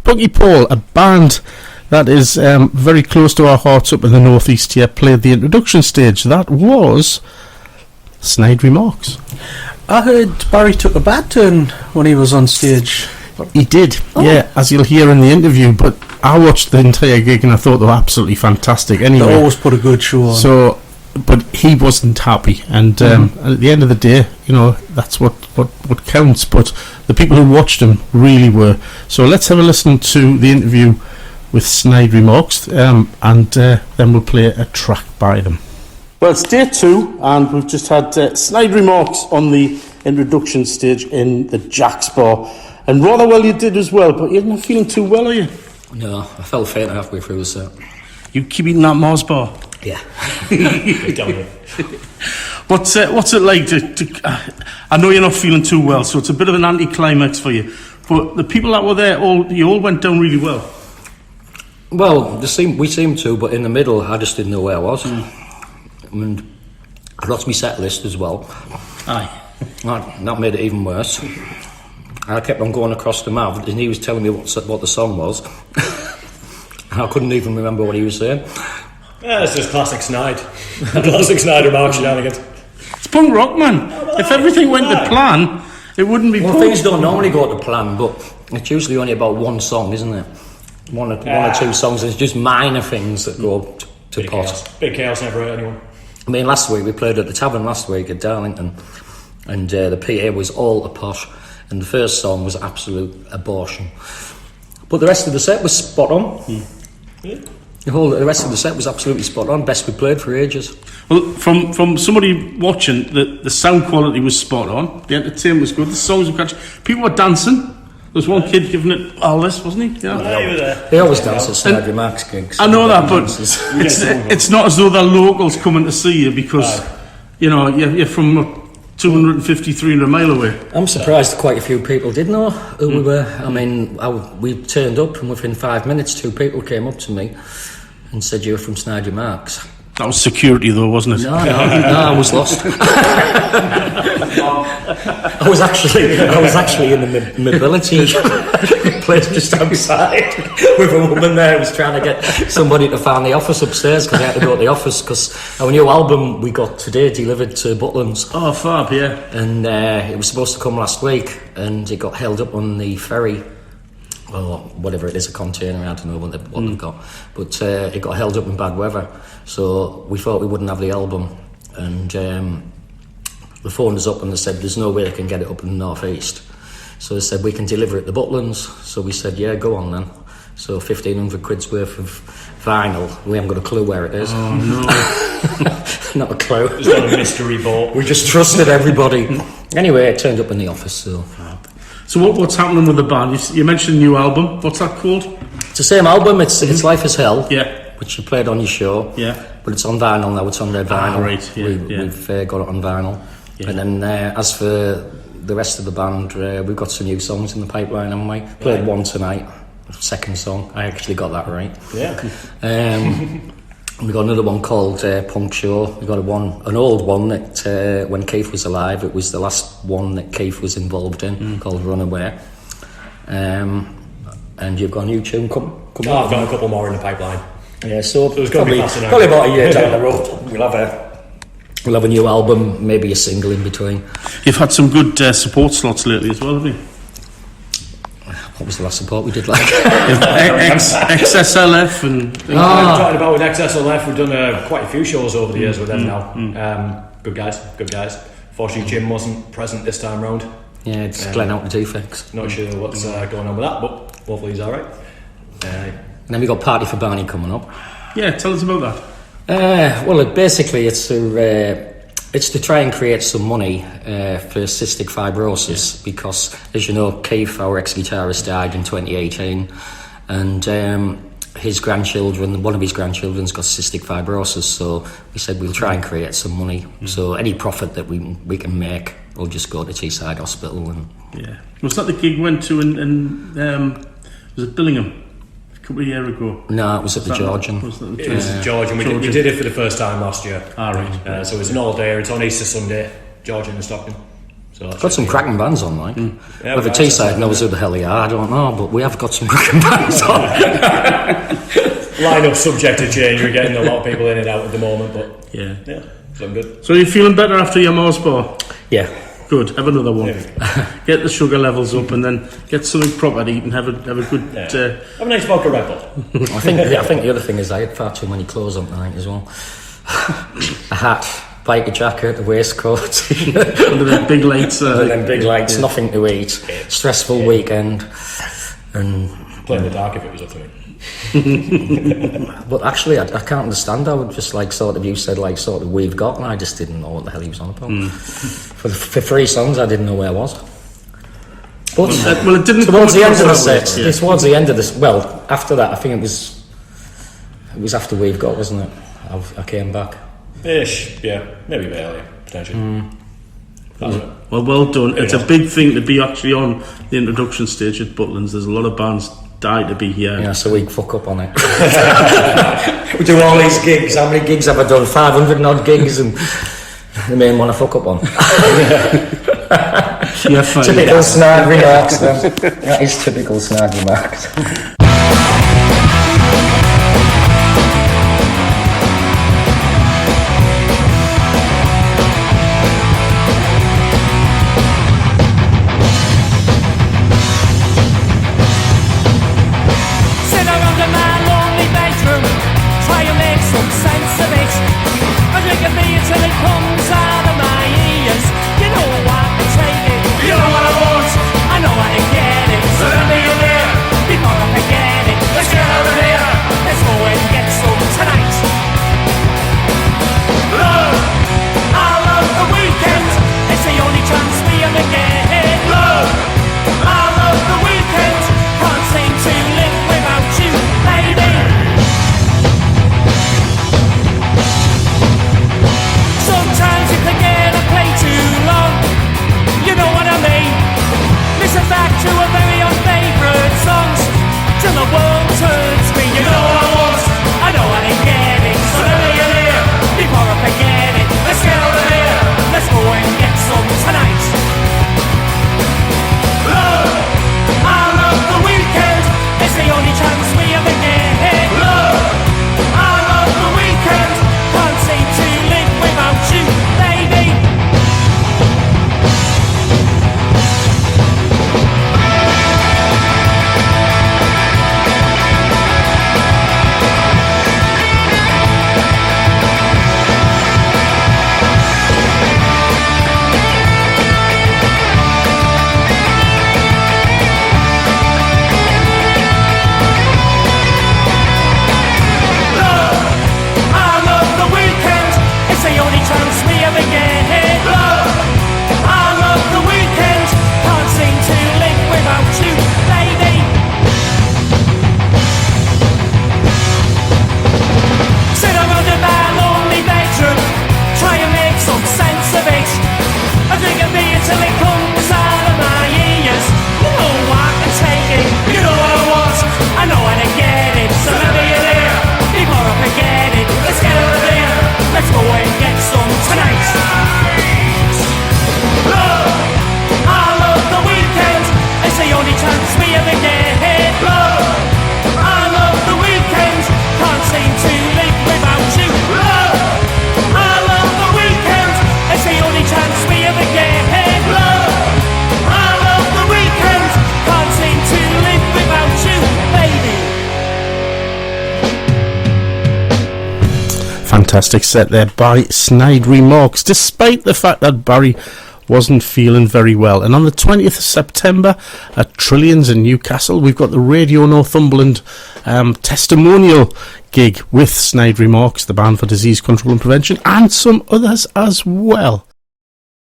Bucky Paul, a band that is very close to our hearts up in the northeast here, played the introduction stage. That was Snide Remarks. I heard Barry took a bad turn when he was on stage. He did, yeah, as you'll hear in the interview, but I watched the entire gig and I thought they were absolutely fantastic anyway. They always put a good show on. So, but he wasn't happy, and at the end of the day, that's what counts, but the people who watched him really were. So let's have a listen to the interview with Snide Remarks, and then we'll play a track by them. Well, it's day 2, and we've just had Snide Remarks on the introduction stage in the Jack's Bar. And rather well you did as well, but you're not feeling too well, are you? No, I felt faint halfway through the set. You keep eating that Mars bar? Yeah. What's it like to I know you're not feeling too well, so it's a bit of an anticlimax for you. But the people that were there, you all went down really well. Well, we seemed to, but in the middle, I just didn't know where I was. And I lost my set list as well. Aye. That made it even worse. I kept on going across the map, and he was telling me what the song was. And I couldn't even remember what he was saying. Yeah, it's just classic Snide. Classic Snide Remarks shenanigans. It's punk rock, man. If everything went to plan, it wouldn't be punk. Things don't normally go to plan, but it's usually only about one song, isn't it? One or two songs. It's just minor things that go to pot. Big chaos never hurt anyone. I mean, last week we played at the tavern last week at Darlington, and the PA was all a posh, and the first song was absolute abortion. But the rest of the set was spot on. The rest of the set was absolutely spot on. Best we played for ages. Well, from somebody watching, the sound quality was spot on. The entertainment was good. The songs were catchy. People were dancing. There was one kid giving it all this, wasn't he? Yeah. He always dances at Snide Remarks gigs. I know that, but it's not as though they're locals coming to see you because you're from 250, 300 mile away. I'm surprised quite a few people did know who we were. I mean, we turned up and within 5 minutes 2 people came up to me and said, "You're from Snide Remarks." That was security though, wasn't it? No, I was lost. I was actually in the mobility place just outside with a woman there who was trying to get somebody to find the office upstairs because I had to go to the office because our new album we got today delivered to Butlins. Oh, fab, yeah. And it was supposed to come last week and it got held up on the ferry. Or whatever it is, a container, I don't know what they've got. But it got held up in bad weather. So we thought we wouldn't have the album. And they phoned us up and they said, there's no way they can get it up in the northeast. So they said, we can deliver it to Butlins. So we said, yeah, go on then. So 1,500 quid's worth of vinyl. We haven't got a clue where it is. Oh, no. Not a clue. It's not a mystery ball. We just trusted everybody. Anyway, it turned up in the office, so... So what's happening with the band? You mentioned a new album. What's that called? It's the same album. It's Life is Hell. Yeah. Which you played on your show. Yeah. But it's on vinyl now. It's on red vinyl. Right. Yeah, We've got it on vinyl. Yeah. And then as for the rest of the band, we've got some new songs in the pipeline, haven't we? Played one tonight. Second song. I actually got that right. Yeah. We got another one called Punk Show. We got an old one that when Keith was alive, it was the last one that Keith was involved in, called Runaway. And you've got a new tune coming. I've got a couple more in the pipeline. Yeah, so it's probably about a year down the road, we'll have a new album, maybe a single in between. You've had some good support slots lately as well, haven't you? What was the last support we did like? XSLF and... I'm talking about with XSLF, we've done quite a few shows over the years with them now. Good guys. Fortunately Jim wasn't present this time round. Yeah, it's Glenn out the defects. Not sure what's going on with that, but hopefully he's alright. And then we got Party for Barney coming up. Yeah, tell us about that. Well, basically it's to try and create some money for cystic fibrosis because, as you know, Keith, our ex-guitarist, died in 2018 and his grandchildren, one of his grandchildren's got cystic fibrosis, so we said we'll try and create some money. So any profit that we can make will just go to Teesside Hospital. And yeah. Was that the gig we went to in was it Billingham? A couple of years ago. No, it was at the Georgian. It was the Georgian. We did it for the first time last year. Right. So it's an all day. It's on Easter Sunday, Georgian and Stockton. So that's Got some cracking bands on, like. Yeah, Whether Teesside knows who the hell they are, I don't know, but we have got some cracking bands on. Line-up subject to change. We're getting a lot of people in and out at the moment, but Yeah. so I'm good. So you're feeling better after your Mars bar? Yeah. Good. Have another one. Yeah. Get the sugar levels up, and then get something proper to eat, and have a good. Have a nice vodka Red Bull. I think the other thing is I had far too many clothes on tonight as well. A hat, biker jacket, a waistcoat. Under the big lights. And then big lights, nothing to eat, stressful weekend, and Play in the dark if it was up to me. but actually I can't understand how just like sort of you said like sort of we've got, and I just didn't know what the hell he was on about. For 3 songs I didn't know where I was. But well, it didn't. towards the end of the set. set, towards the end of this, well, after that I think it was after We've Got, wasn't it? I came back. Ish, yeah, maybe a bit earlier, potentially. That's it. Well done. It's a big thing to be actually on the introduction stage at Butlins. There's a lot of bands die to be here. Yeah, so we fuck up on it. We do all these gigs. How many gigs have I done? 500 and odd gigs, and the main one I fuck up on. Yeah, fine. Typical Snide Remarks, then. That is typical Snide Remarks. Fantastic set there by Snide Remarks, despite the fact that Barry wasn't feeling very well. And on the 20th of September at Trillions in Newcastle, we've got the Radio Northumberland testimonial gig with Snide Remarks, the band for disease control and prevention, and some others as well.